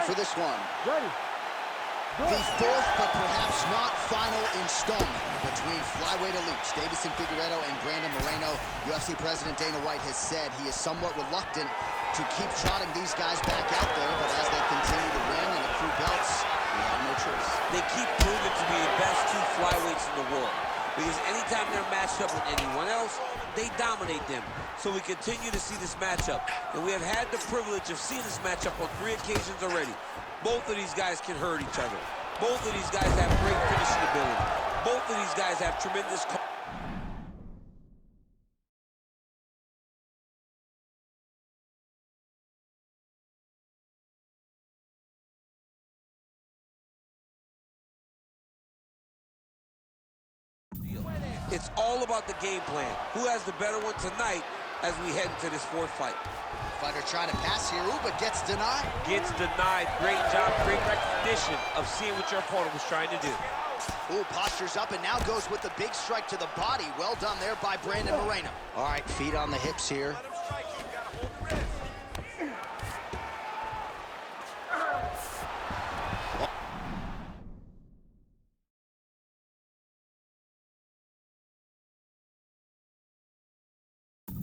for this one. Ready. The fourth, but perhaps not final installment between flyweight elites Deiveson Figueiredo and Brandon Moreno. UFC President Dana White has said he is somewhat reluctant to keep trotting these guys back out there, but as they continue to win and accrue belts, we have no choice. They keep proving to be the best two flyweights in the world, because anytime they're matched up with anyone else, they dominate them. So we continue to see this matchup, and we have had the privilege of seeing this matchup on 3 occasions already. Both of these guys can hurt each other. Both of these guys have great finishing ability. Both of these guys have tremendous... It's all about the game plan. Who has the better one tonight as we head into this fourth fight? Fighter trying to pass here, ooh, but gets denied. Gets denied. Great job, great recognition of seeing what your opponent was trying to do. Ooh, postures up and now goes with the big strike to the body. Well done there by Brandon Moreno. All right, feet on the hips here.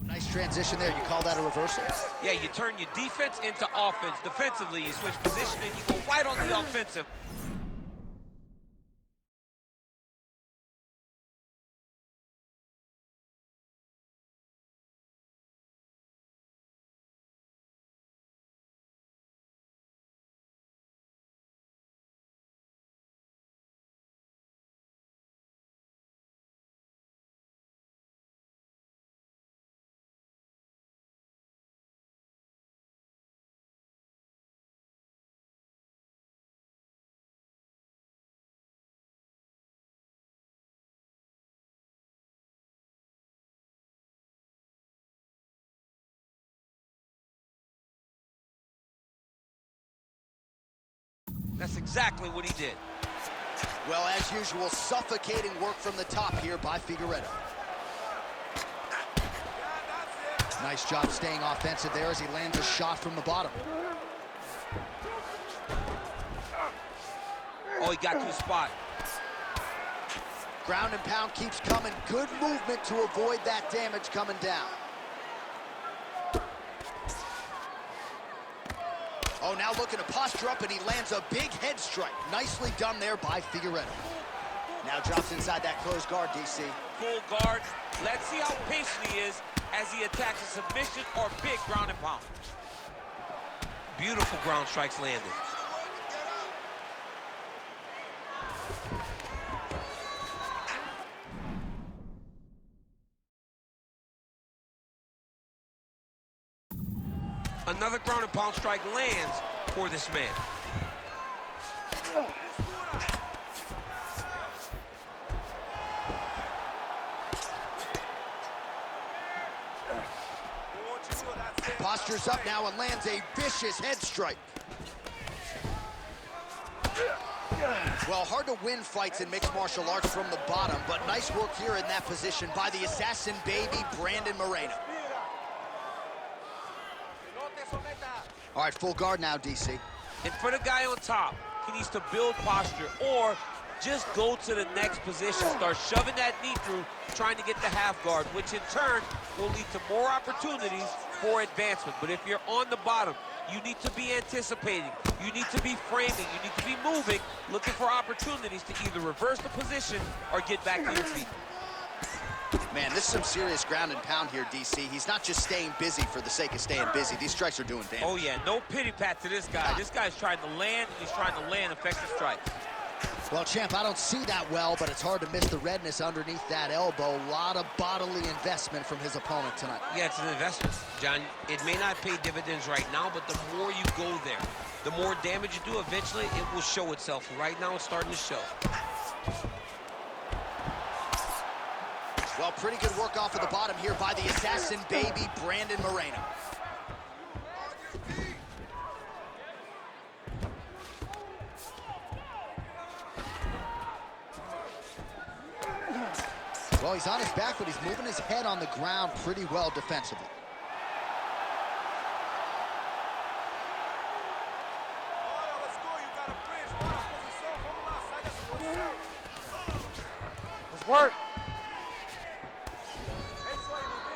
Nice transition there. You call that a reversal? Yeah, you turn your defense into offense. Defensively, you switch position and you go right on the offensive. That's exactly what he did. Well, as usual, suffocating work from the top here by Figueiredo. Nice job staying offensive there as he lands a shot from the bottom. Oh, he got to his spot. Ground and pound keeps coming. Good movement to avoid that damage coming down. Oh, now looking to posture up, and he lands a big head strike. Nicely done there by Figueiredo. Now drops inside that closed guard, DC. Full guard. Let's see how patient he is as he attacks a submission or big ground and pound. Beautiful ground strikes landed. Another ground and pound strike lands for this man. Postures up now and lands a vicious head strike. Well, hard to win fights in mixed martial arts from the bottom, but nice work here in that position by the assassin baby, Brandon Moreno. All right, full guard now, DC. And for the guy on top, he needs to build posture or just go to the next position. Start shoving that knee through, trying to get the half guard, which in turn will lead to more opportunities for advancement. But if you're on the bottom, you need to be anticipating. You need to be framing. You need to be moving, looking for opportunities to either reverse the position or get back to your feet. Man, this is some serious ground and pound here, DC. He's not just staying busy for the sake of staying busy. These strikes are doing damage. Oh, yeah, no pity pat to this guy. This guy's trying to land, and he's trying to land effective strikes. Well, champ, I don't see that well, but it's hard to miss the redness underneath that elbow. A lot of bodily investment from his opponent tonight. Yeah, it's an investment, John. It may not pay dividends right now, but the more you go there, the more damage you do, eventually it will show itself. Right now, it's starting to show. Well, pretty good work off of the bottom here by the assassin baby, Brandon Moreno. Well, he's on his back, but he's moving his head on the ground pretty well defensively. Work.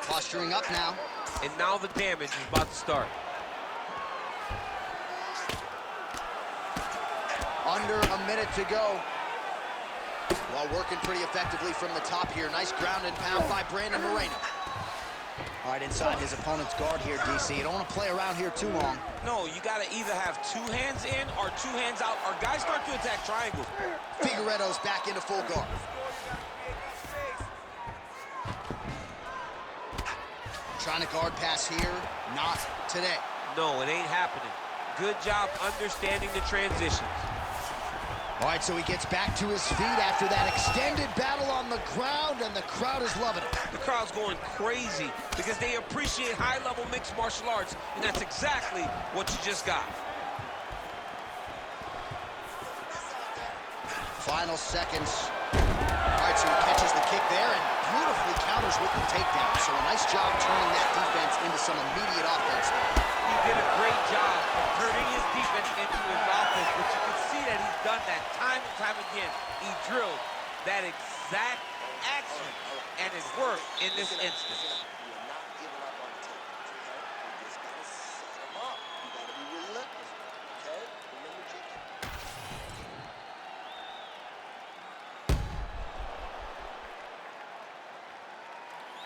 Posturing up now. And now the damage is about to start. Under a minute to go. While working pretty effectively from the top here. Nice ground and pound by Brandon Moreno. All right, inside his opponent's guard here, DC. You don't want to play around here too long. No, you got to either have 2 hands in or 2 hands out, or guys start to attack triangles. Figueiredo's back into full guard. Trying to guard pass here. Not today. No, it ain't happening. Good job understanding the transitions. All right, so he gets back to his feet after that extended battle on the ground, and the crowd is loving it. The crowd's going crazy because they appreciate high-level mixed martial arts, and that's exactly what you just got. Final seconds. All right, so he catches the kick there and beautifully counters with the takedown. So a nice job turning that defense into some immediate offense there. He did a great job of turning his defense into his offense, but you can see that he's done that time and time again. He drilled that exact action, and it worked in this instance.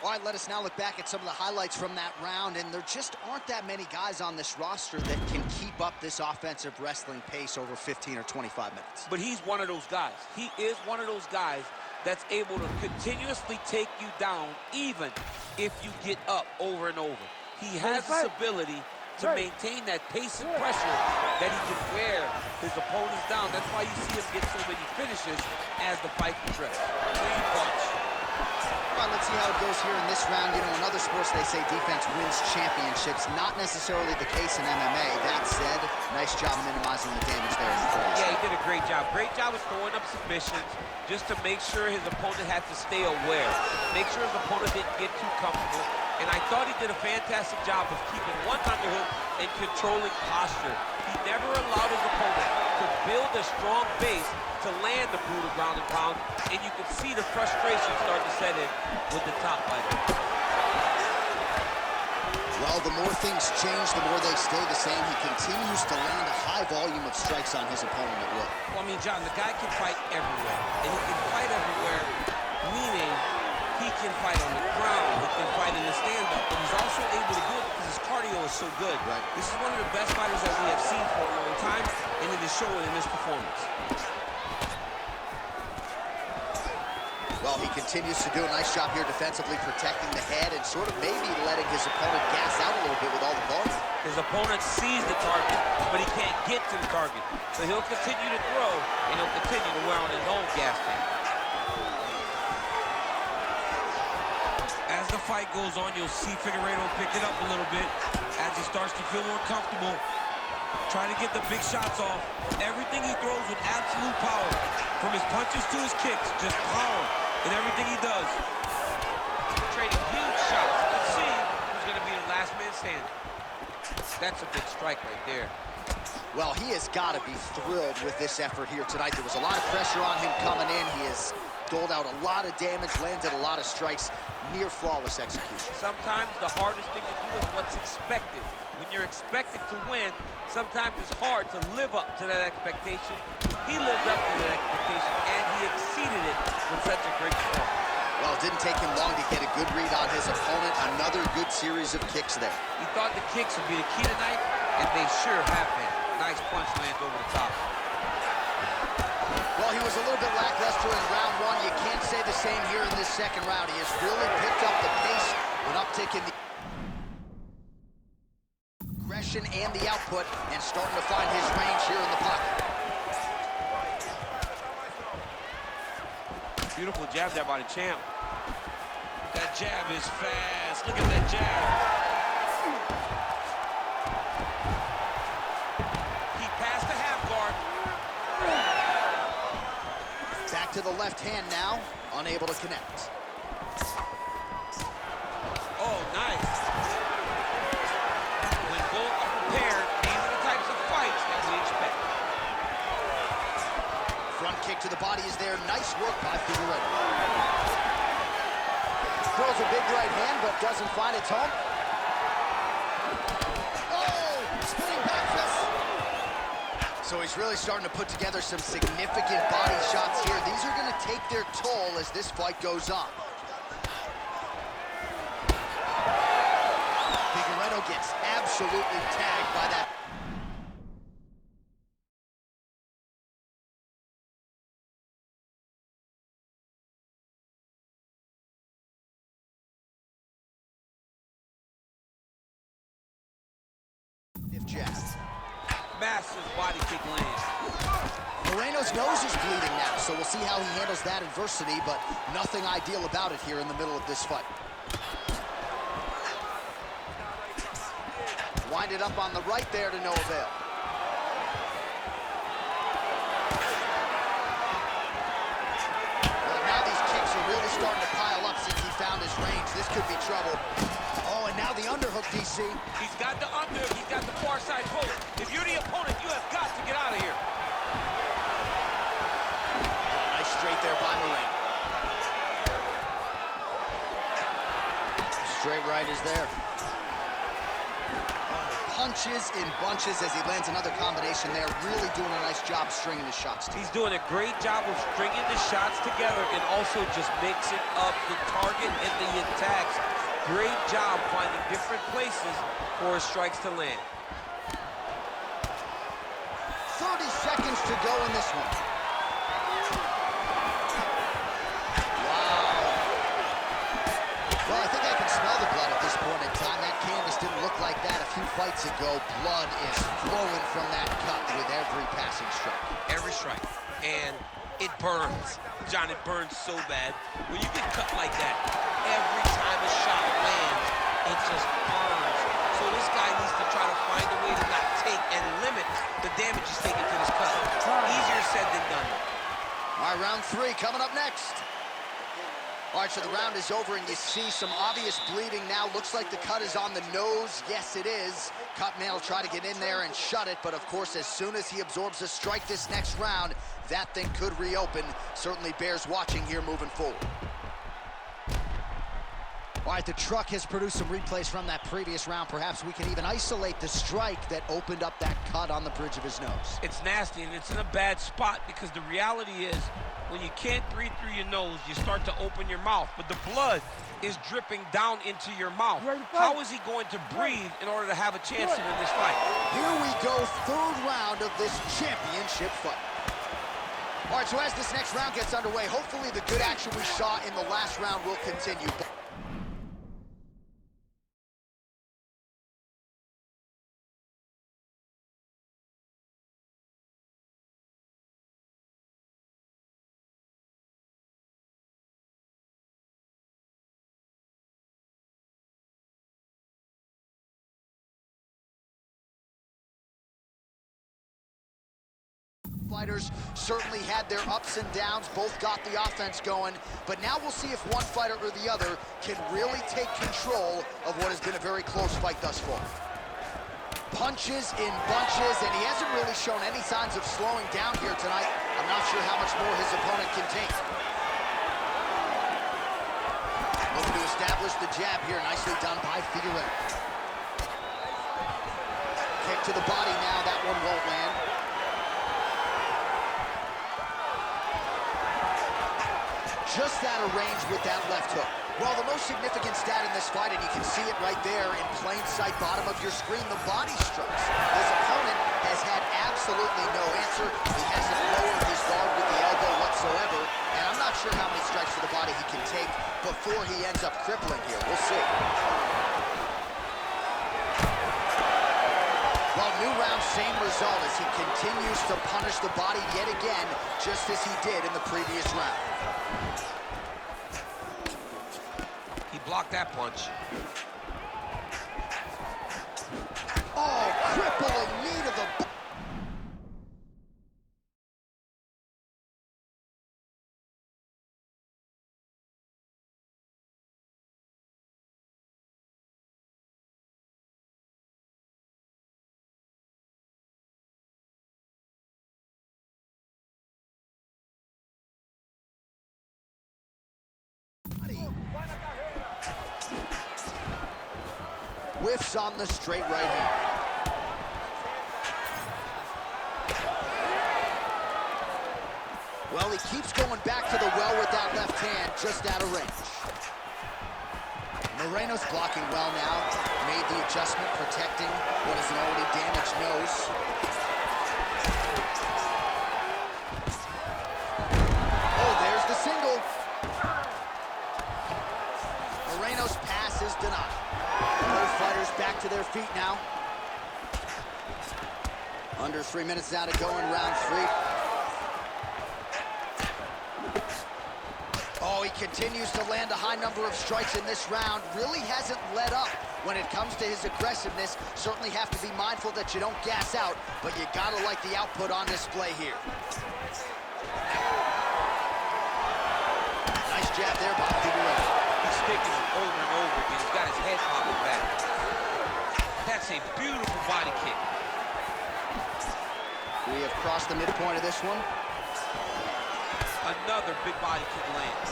All right, let us now look back at some of the highlights from that round, and there just aren't that many guys on this roster that can keep up this offensive wrestling pace over 15 or 25 minutes. But he's one of those guys. He is one of those guys that's able to continuously take you down even if you get up over and over. He has this ability to maintain that pace and pressure that he can wear his opponents down. That's why you see him get so many finishes as the fight progresses. Clean punch. All right, let's see how it goes here in this round. You know, in other sports, they say defense wins championships. Not necessarily the case in MMA. That said, nice job minimizing the damage there in the first. Yeah, he did a great job. Great job of throwing up submissions just to make sure his opponent had to stay aware. Make sure his opponent didn't get too comfortable. And I thought he did a fantastic job of keeping one underhook and controlling posture. He never allowed his opponent to build a strong base to land the brutal ground and pound, and you can see the frustration start to set in with the top fighter. Well, the more things change, the more they stay the same. He continues to land a high volume of strikes on his opponent at will. Well, I mean, John, the guy can fight everywhere, and he can fight everywhere, meaning he can fight on the ground, he can fight in the stand-up, but he's also able to do it because his cardio is so good. Right. This is one of the best fighters that we have seen for a long time, and it is showing in this performance. Well, he continues to do a nice job here defensively, protecting the head and sort of maybe letting his opponent gas out a little bit with all the volume. His opponent sees the target, but he can't get to the target. So he'll continue to throw, and he'll continue to wear on his own gas tank. As the fight goes on, you'll see Figueiredo pick it up a little bit as he starts to feel more comfortable. Trying to get the big shots off. Everything he throws with absolute power. From his punches to his kicks, just power in everything he does. Trading huge shots. Let's see who's going to be the last man standing. That's a big strike right there. Well, he has got to be thrilled with this effort here tonight. There was a lot of pressure on him coming in. He has doled out a lot of damage, landed a lot of strikes, near flawless execution. Sometimes the hardest thing to do is what's expected. When you're expected to win, sometimes it's hard to live up to that expectation. He lived up to that expectation, and he exceeded it with such a great performance. Well, it didn't take him long to get a good read on his opponent. Another good series of kicks there. He thought the kicks would be the key tonight, and they sure have been. Nice punch lands over the top. Well, he was a little bit lackluster in round one. You can't say the same here in this second round. He has really picked up the pace, an uptick in the aggression and the output, and starting to find his range here in the pocket. Beautiful jab there by the champ. That jab is fast. Look at that jab. He passed the half guard. Back to the left hand now, unable to connect. Oh, nice. When both are prepared, these are the types of fights that we expect. Front kick to the body is there. Nice work by Figueredo. Throws a big right hand, but doesn't find its home. Oh, spinning back fist. So he's really starting to put together some significant body shots here. These are going to take their toll as this fight goes on. Figueredo gets absolutely tagged by that. Jab. Massive body kick lands. Moreno's nose is bleeding now, so we'll see how he handles that adversity, but nothing ideal about it here in the middle of this fight. Winded up on the right there to no avail. Well, now these kicks are really starting to pile up since he found his range. This could be trouble. Oh, and now the underhook, DC. He's got the underhook, he's got the far side pull. If you're the opponent, you have got to get out of here. Nice straight there by Moreno. Straight right is there. Punches in bunches as he lands another combination there. Really doing a nice job stringing his shots together. He's doing a great job of stringing the shots together and also just mixing up the target and the attacks. Great job finding different places for his strikes to land. 30 seconds to go in this one. Wow. Well, I think I can smell the blood at this point in time. That canvas didn't look like that a few fights ago. Blood is flowing from that cut with every passing strike. Every strike. And it burns. John, it burns so bad. When you get cut like that, every time a shot lands, it just burns. So this guy needs to try to find a way to not take and limit the damage he's taking to this cut. Easier said than done. All right, round 3 coming up next. All right, so the round is over, and you see some obvious bleeding now. Looks like the cut is on the nose. Yes, it is. Cutman will try to get in there and shut it, but of course, as soon as he absorbs a strike this next round, that thing could reopen. Certainly bears watching here moving forward. All right, the truck has produced some replays from that previous round. Perhaps we can even isolate the strike that opened up that cut on the bridge of his nose. It's nasty, and it's in a bad spot because the reality is when you can't breathe through your nose, you start to open your mouth, but the blood is dripping down into your mouth. How is he going to breathe in order to have a chance to win this fight? Here we go, 3rd round of this championship fight. All right, so as this next round gets underway, hopefully the good action we saw in the last round will continue. Fighters certainly had their ups and downs, both got the offense going, but now we'll see if one fighter or the other can really take control of what has been a very close fight thus far. Punches in bunches, and he hasn't really shown any signs of slowing down here tonight. I'm not sure how much more his opponent can take. Looking to establish the jab here, nicely done by Figueredo. Kick to the body now, that one won't land. Just out of range with that left hook. Well, the most significant stat in this fight, and you can see it right there in plain sight, bottom of your screen, the body strikes. His opponent has had absolutely no answer. He hasn't lowered his guard with the elbow whatsoever, and I'm not sure how many strikes to the body he can take before he ends up crippling here. We'll see. Well, new round, same result as he continues to punish the body yet again, just as he did in the previous round. He blocked that punch. Oh, crippling knee to the whiffs on the straight right hand. Well, he keeps going back to the well with that left hand, just out of range. Moreno's blocking well now. Made the adjustment, protecting what is an already damaged nose. Oh, there's the single. Moreno's pass is denied. Both fighters back to their feet now. Under 3 minutes now to go in round 3. Oh, he continues to land a high number of strikes in this round. Really hasn't let up when it comes to his aggressiveness. Certainly have to be mindful that you don't gas out, but you gotta like the output on display here. Nice jab there by Figueroa. He's sticking him over and over again. He's got his head popping back. That's a beautiful body kick. We have crossed the midpoint of this one. Another big body kick lands.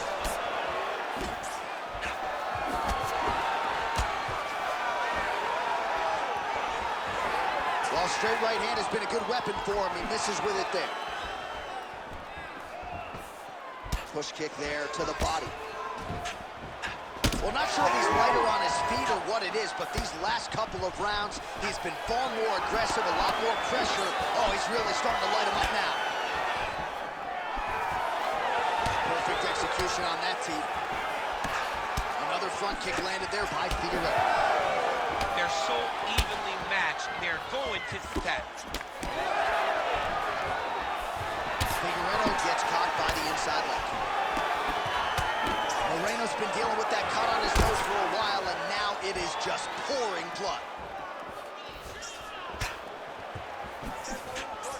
Well, straight right hand has been a good weapon for him. He misses with it there. Push kick there to the body. Well, not sure if he's lighter on his feet or what it is, but these last couple of rounds, he's been far more aggressive, a lot more pressure. Oh, he's really starting to light him up now. Perfect execution on that team. Another front kick landed there by Figueroa. They're so evenly matched. They're going tit for tat. Figueroa gets caught by the inside leg. Moreno's been dealing with that cut on his nose for a while, and now it is just pouring blood.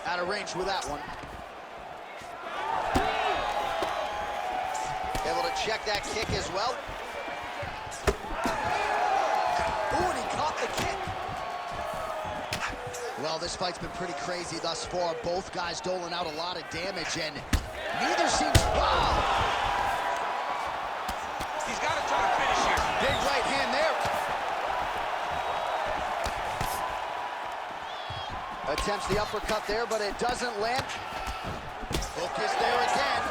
Out of range with that one. Able to check that kick as well. Ooh, and he caught the kick. Well, this fight's been pretty crazy thus far. Both guys doling out a lot of damage, and neither seems... Wow! He's got to try to finish here. Big right hand there. Attempts the uppercut there, but it doesn't land. Hook is there again.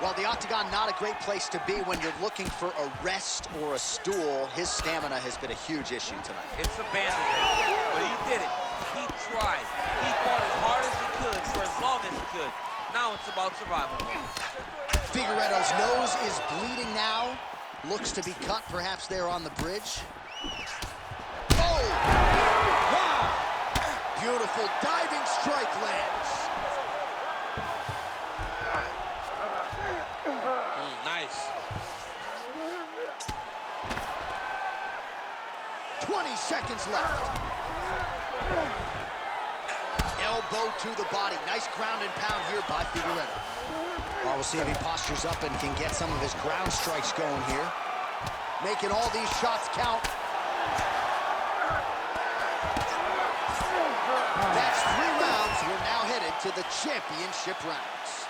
Well, the octagon, not a great place to be when you're looking for a rest or a stool. His stamina has been a huge issue tonight. It's abandonment, but he did it. He tried. He fought as hard as he could for as long as he could. Now it's about survival. Figueroa's nose is bleeding now. Looks to be cut, perhaps there on the bridge. Oh! Wow! Beautiful diving strike lands. Nice. 20 seconds left. Elbow to the body. Nice ground and pound here by Figueroa. Well, we'll see if he postures up and can get some of his ground strikes going here. Making all these shots count. That's 3 rounds. We're now headed to the championship rounds.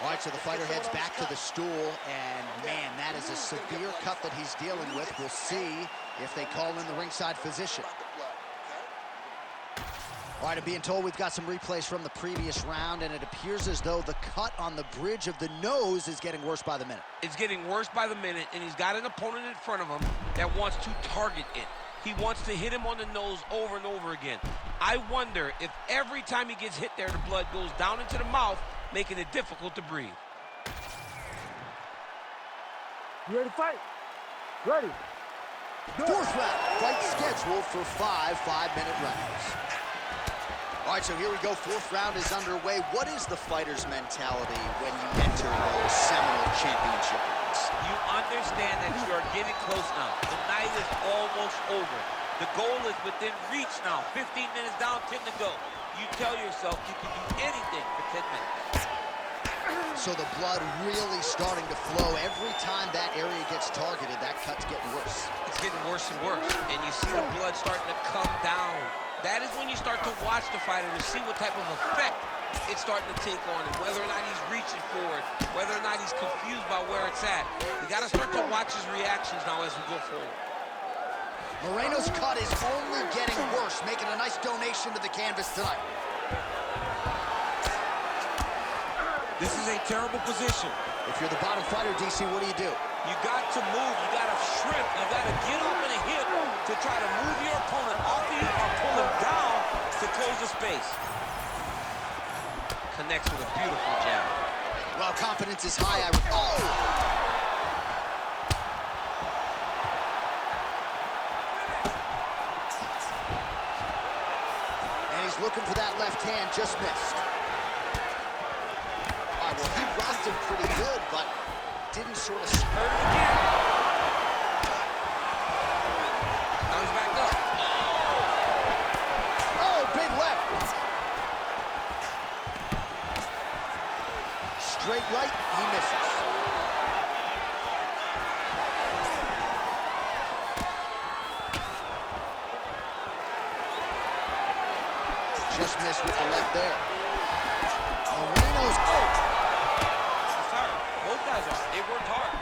All right, so the fighter heads back to the stool, and man, that is a severe cut that he's dealing with. We'll see if they call in the ringside physician. All right, I'm being told we've got some replays from the previous round, and it appears as though the cut on the bridge of the nose is getting worse by the minute. It's getting worse by the minute, and he's got an opponent in front of him that wants to target it. He wants to hit him on the nose over and over again. I wonder if every time he gets hit there, the blood goes down into the mouth, making it difficult to breathe. You ready to fight? Ready. Fourth round, fight scheduled for 5 5-minute rounds. All right, so here we go. Fourth round is underway. What is the fighter's mentality when you enter those seminal championship rounds? You understand that you are getting close now. The night is almost over. The goal is within reach now. 15 minutes down, 10 to go. You tell yourself you can do anything for 10 minutes. So the blood really starting to flow. Every time that area gets targeted, that cut's getting worse. It's getting worse and worse. And you see the blood starting to come down. That is when you start to watch the fighter to see what type of effect it's starting to take on him, whether or not he's reaching for it, whether or not he's confused by where it's at. You got to start to watch his reactions now as we go forward. Moreno's cut is only getting worse, making a nice donation to the canvas tonight. This is a terrible position. If you're the bottom fighter, DC, what do? You got to move, you got to shrimp, you got to get up in a hip to try to move your opponent off the hip or pull him down to close the space. Connects with a beautiful jab. Well, confidence is high. Oh! Looking for that left hand, just missed. All right, well, he rocked him pretty good, but didn't sort of spurt it again. Now he's back up. Oh, big left. Straight right, he misses. Just missed with the left there. Moreno's He's hard. Both guys are. They worked hard.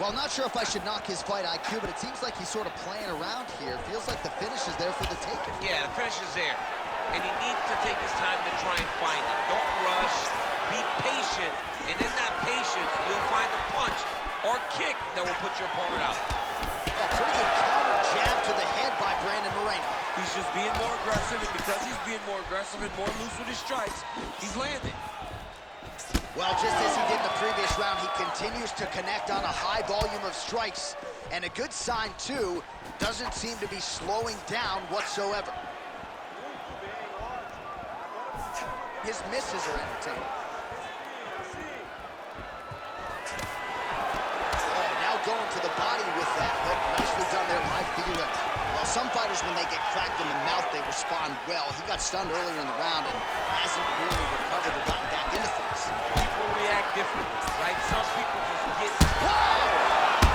Well, not sure if I should knock his fight IQ, but it seems like he's sort of playing around here. Feels like the finish is there for the taking. Yeah, the finish is there. And he needs to take his time to try and find it. Don't rush. Be patient. And in that patience, you'll find a punch or kick that will put your opponent out. A pretty good counter jab to the head by Brandon Moreno. He's just being more aggressive, and because he's being more aggressive and more loose with his strikes, he's landing. Well, just as he did in the previous round, he continues to connect on a high volume of strikes. And a good sign, too, doesn't seem to be slowing down whatsoever. His misses are entertaining. Oh, now going to the body with that hook. Nicely done there by Figueroa. Well, some fighters, when they get cracked in the mouth, they respond well. He got stunned earlier in the round and hasn't really recovered or gotten back into things. People react differently, right? Some people just get... Wow!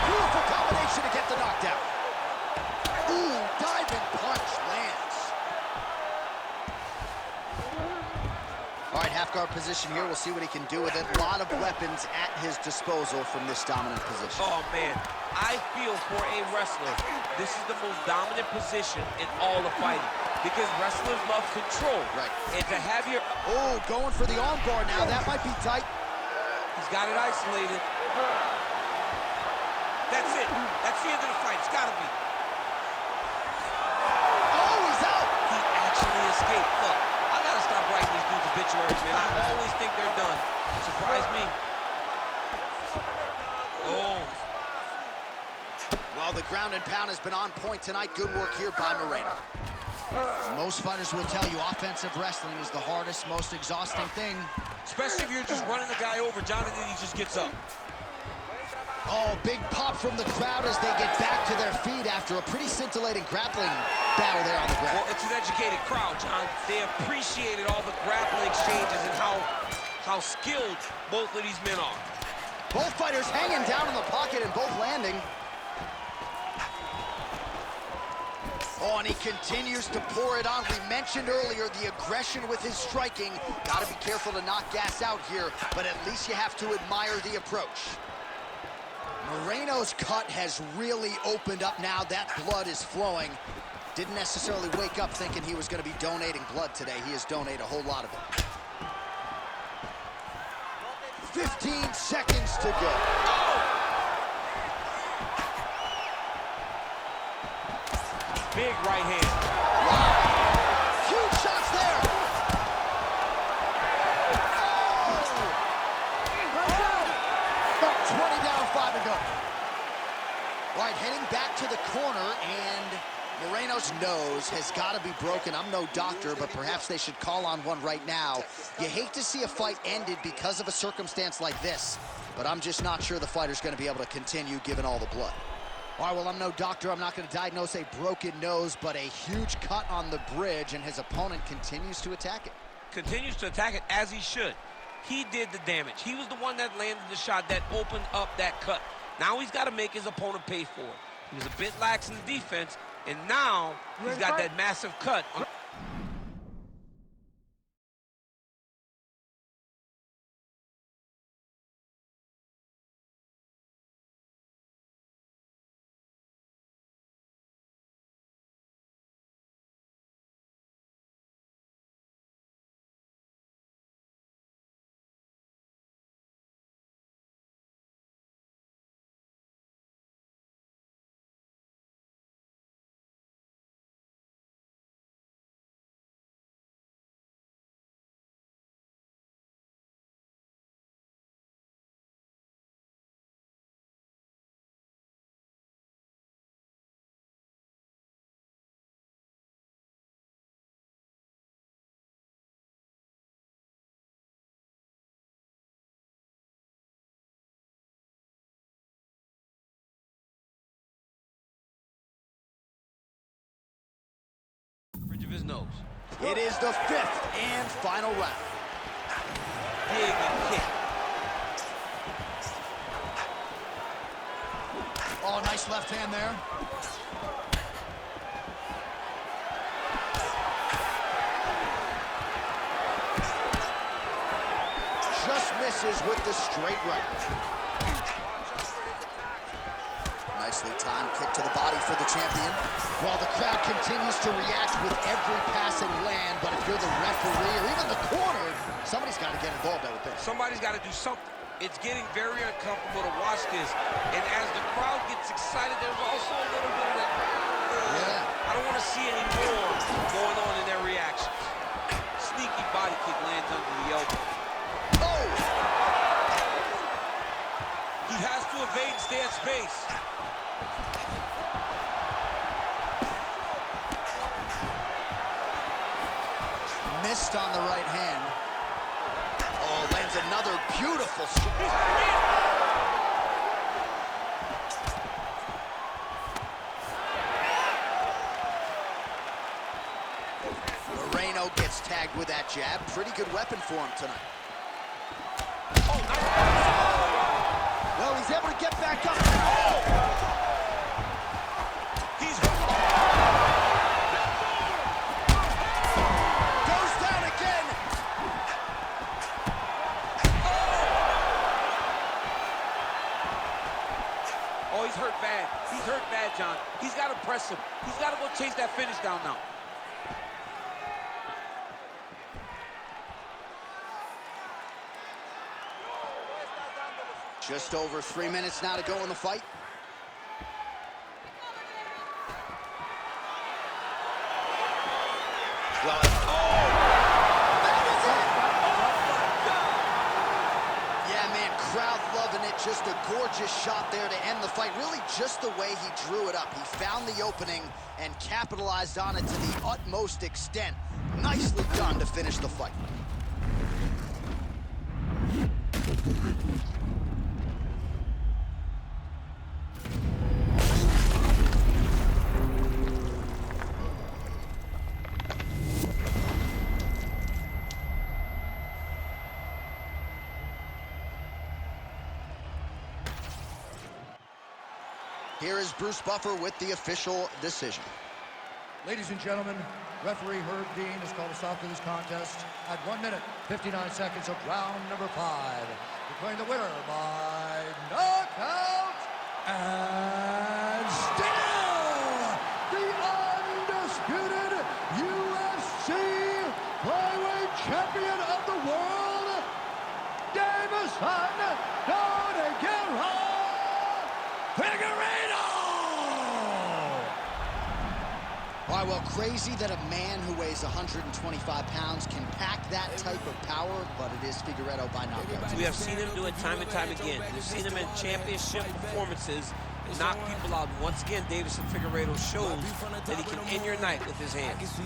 Beautiful combination to get the knockdown. Ooh, diving punch lands. All right, half guard position here. We'll see what he can do with it. A lot of weapons at his disposal from this dominant position. Oh, man. I feel for a wrestler, this is the most dominant position in all of fighting because wrestlers love control. Right. And to have your... Oh, going for the arm bar now. That might be tight. He's got it isolated. That's it. That's the end of the fight. It's got to be. Oh, he's out. He actually escaped. Look, I got to stop writing these dudes obituaries, man. I always think they're done. Surprise me. Oh. Well, the ground and pound has been on point tonight. Good work here by Moreno. Most fighters will tell you offensive wrestling is the hardest, most exhausting thing. Especially if you're just running the guy over, Jonathan, he just gets up. Oh, big pop from the crowd as they get back to their feet after a pretty scintillating grappling battle there on the ground. Well, it's an educated crowd, John. They appreciated all the grappling exchanges and how skilled both of these men are. Both fighters hanging down in the pocket and both landing. Oh, and he continues to pour it on. We mentioned earlier the aggression with his striking. Got to be careful to not gas out here, but at least you have to admire the approach. Moreno's cut has really opened up now. That blood is flowing. Didn't necessarily wake up thinking he was going to be donating blood today. He has donated a whole lot of it. 15 seconds to go. Big right hand. Wow. Huge shots there. Oh. About 20 down, 5 to go. All right, heading back to the corner, and Moreno's nose has got to be broken. I'm no doctor, but perhaps they should call on one right now. You hate to see a fight ended because of a circumstance like this, but I'm just not sure the fighter's going to be able to continue given all the blood. All right, well, I'm no doctor. I'm not going to diagnose a broken nose, but a huge cut on the bridge, and his opponent continues to attack it. Continues to attack it as he should. He did the damage. He was the one that landed the shot that opened up that cut. Now he's got to make his opponent pay for it. He was a bit lax in the defense, and now he's got that massive cut on nose. It is the 5th and final round. Dig and kick. Oh, nice left hand there. Just misses with the straight right. Nicely timed kick to the body for the champion. While the crowd continues to react with every passing land, but if you're the referee or even the corner, somebody's got to get involved, I would think. Somebody's got to do something. It's getting very uncomfortable to watch this. And as the crowd gets excited, there's also a little bit of that. I don't want to see any more going on in their reactions. Sneaky body kick lands under the elbow. Oh! He has to evade and stay at space. Missed on the right hand. Oh, lands another beautiful strike. Moreno gets tagged with that jab. Pretty good weapon for him tonight. Oh, nice. Well, he's able to get back up. He's Goes down again. Oh, he's hurt bad. He's hurt bad, John. He's got to press him. He's got to go chase that finish down now. Just over 3 minutes now to go in the fight. Well, that is it! Yeah, man, crowd loving it. Just a gorgeous shot there to end the fight. Really just the way he drew it up. He found the opening and capitalized on it to the utmost extent. Nicely done to finish the fight. Here is Bruce Buffer with the official decision. Ladies and gentlemen, referee Herb Dean has called a stop to this contest at 1 minute, 59 seconds of round number 5. Declaring the winner by knockout and still the undisputed UFC flyweight champion of the world, Davison Figueiredo! All right, well, crazy that a man who weighs 125 pounds can pack that type of power, but it is Figueiredo by knockout. We have seen him do it time and time again. We've seen him in championship performances knock people out. Once again, Davison Figueiredo shows that he can end your night with his hands.